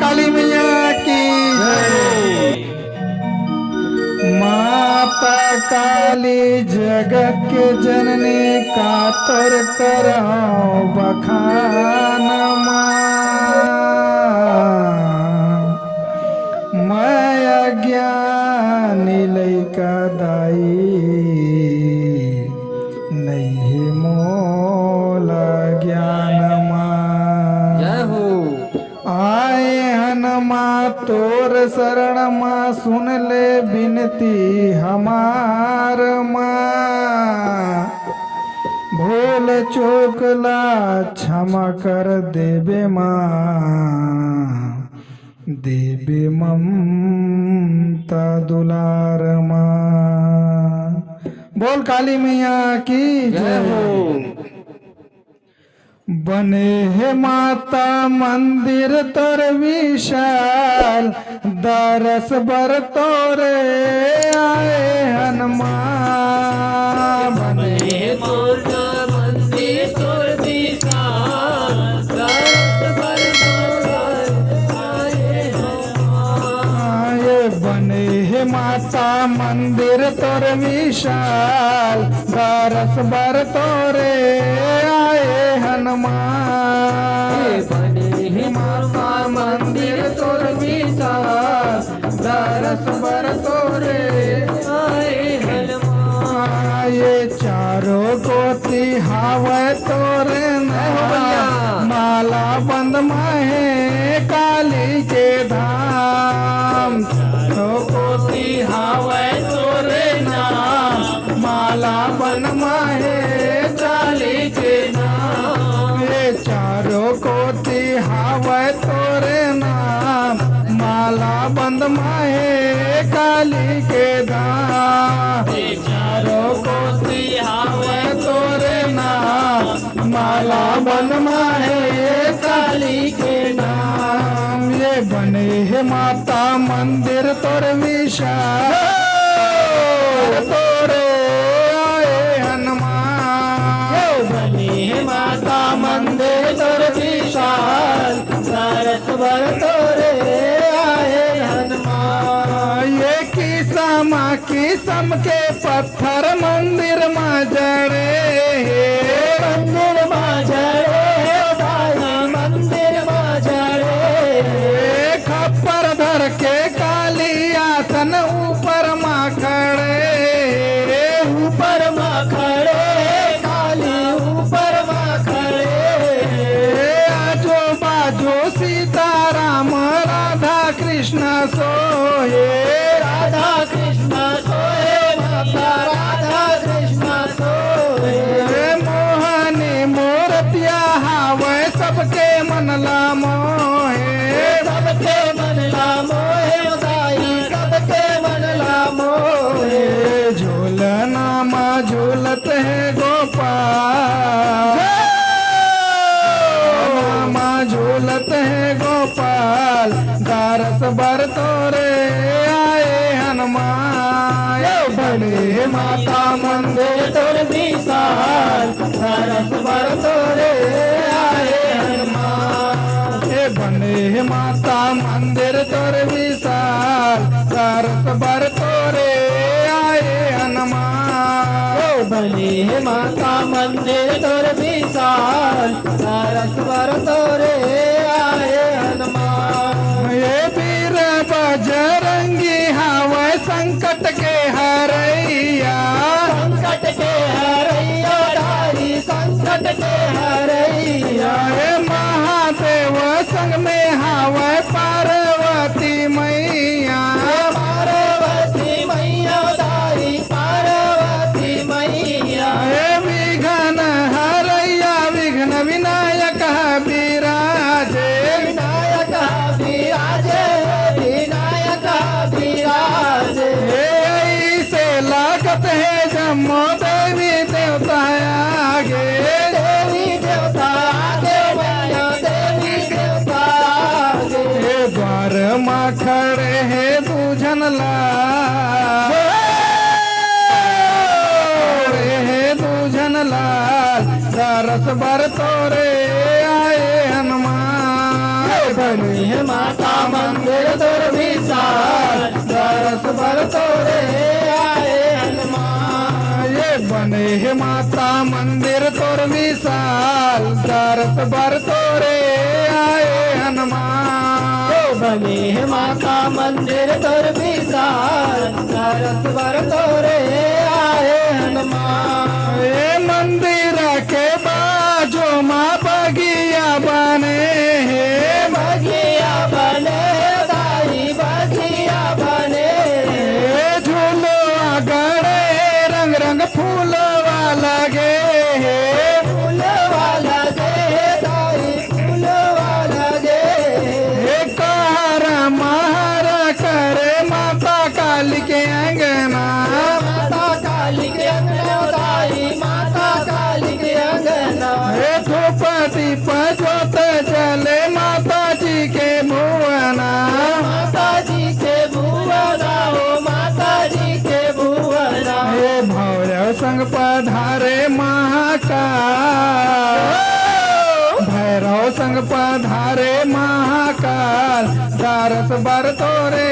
काली मैया की जय। माता काली जगत के जननी कातर करौ बखान मैं अज्ञानी लैका दाई नहीं मोला ज्ञान जय हो। आए हनमा तोर शरण माँ सुन ले बिनती हमार माँ भूल चूकला क्षमा कर देबे माँ देबे ममता दुलार माँ। बोल काली मैया की जय हो। बने है माता मंदिर तर विशाल दरस बर तोरे आए हनुमान। बने माता मंदिर तोर विशाल दरस बर तोरे आए हनुमान। ये बने है माता मंदिर तोर विशाल दरस बर तोरे आए हनुमान। बने हे माता मंदिर तोर विशाल दरस बर तोरे आए हनुमान। ये चारों गोती हावे तोरे नाम माला बंद माहे काली के धाम। चारों गोती हावे तोरे नाम माला बंद माहे काली के नाम। ये चारों गोती हावे तोरे नाम माला बंद माहे काली के धाम। चारों गोती हावे तोरे नाम माला बन माहे काली के नाम। ये बने है माता मंदिर तोर विशाल तोरे आए हनुमान। बने हे माता मंदिर तोर विशाल दरस बर तोरे आए हनुमान। ये किसम के पत्थर मंदिर में जड़े मंदिर में जड़े दाई मंदिर में जड़े। खप्पर धर के काली आसन ऊपर माँ खड़े ऊपर माँ खड़े काली ऊपर माँ खड़े। आजो बाजो सीता राम राधा कृष्ण सोए राधा कृष्ण सोए माता राधा कृष्ण सोए। मोहनी मूर्तिया हावे सबके मन ला मोहे सबके मन ला मोहे दाई सबके मन ला मोहे। झूलना माँ झूलत है गोपाल माँ झूलत है गोपाल दरस बर तोरे आए हनुमान। बड़े माता मंदिर तोर विशाल दरस बर तोरे आए हनुमान। हे बने माता मंदिर तोर विशाल दरस बर तोरे आए हनुमान। बने हे माता मंदिर तोर विशाल दरस बर तोरे आए हनुमान। ये वीर बजरंगी हावे संकट के हरैया संकट के हरैया दाई संकट के हरैया। ये महादेव संग में हावे पार्वती मैया पार्वती मैया दाई पार्वती मैया। हे विघ्न हरैया विघ्न विनायक विराजे विनायक विराजे विनायक विराजे। ऐसे लागत है जम्मो देवी देवता आगे देवी देवता आगे मैया देवी देवता आगे। हे द्वार माँ खड़े है दूजन लाल है दूजन लाल दरस बर तोरे आए हनुमान। बने हे माता मंदिर तोर विशाल दरस बर तोरे आए हनुमान ये बने हे माता मंदिर तोर विशाल दरस बर तोरे आए हनुमान बने हे माता मंदिर तोर विशाल दरस बर तोरे आए हनुमान ये मंदिर के बाजू माँ बगिया बने हे बगिया बने दाई बगिया बने झूलो गड़े रंग रंग फूलवा लगे हे फूल वाला गे दाई फूल वाला गे हे कार महारा करे माता काली के अंगना माता काली के अंगना दाई माता काली के अंगना हे धूपति पजोत जले माता जी के भुवना माता जी के भुवना हो माता जी के भुवना हे भैरव संग पधारे महाकाल भैरव संग पधारे महाकाल दारस बर तोरे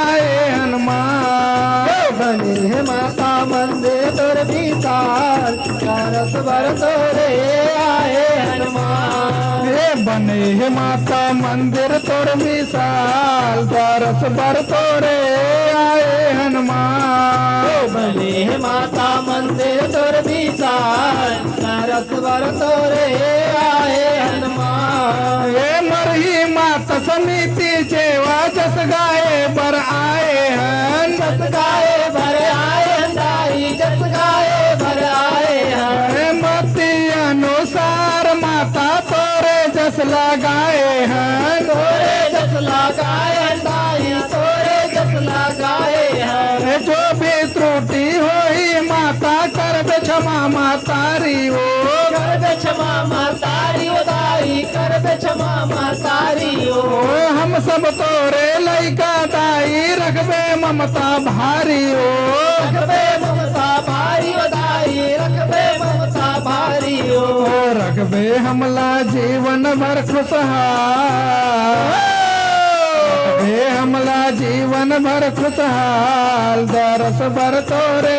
आए हनुमान बने हे माता मंदिर तोर विशाल दरस बर तोरे आए हनुमान हे बने हे माता मंदिर तोर विशाल दारस बर तोरे आए हनुमान बने हे माता मंदिर तोर विशाल दरस बर तोरे आए हनुमान हे मरही माता समिति जेवा जस गाए बर आए हन जस गाए भर आए दाई जस गाए भर आए हैं हे मति अनुसार माता तोरे जस लगाए हन तोरे जस लगाए दाई तोरे जस लगाए हैं हे जो भी त्रुटि होई माता कर क्षमा मातारी हो कर क्षमा मातारी ओ दाई कर क्षमा मातारी ओ ओ हम सब तोरे लइका दाई रखबे ममता भारी हो रखबे ममता भारी ओ दाई रखबे ममता भारी ओ ओ रखबे हमला जीवन भर खुशहाल रखबे हमला जीवन भर खुशहाल दरस बर तोरे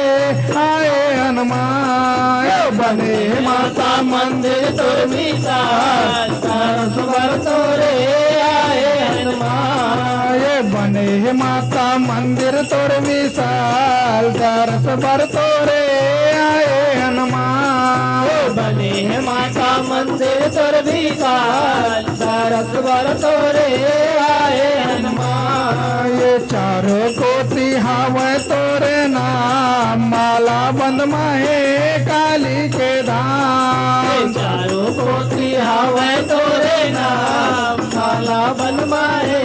आए हनुमान बने माता मंदिर तोर विशाल दरस बर तोरे आए हनुमान ये बने हे माता मंदिर तोर विशाल दरस बर तोरे आए हनुमान बने हे माता मंदिर तोर विशाल दरस बर तोरे आए हनुमान ये चारों कोटि हावे तोरे नाम माला बंद माहे काली के धाम चारों कोटि हावे तोरे नाम माला बन माहे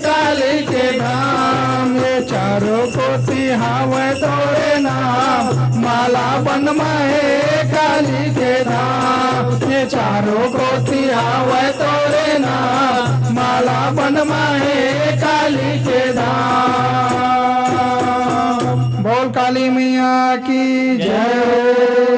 काली के धाम ये चारों कोटि हावे तोरे नाम माला बंद माहे काली के धाम ये चारों कोटि हावे तोरे नाम माला बन माहे काली के धाम बोल काली मैया की जय।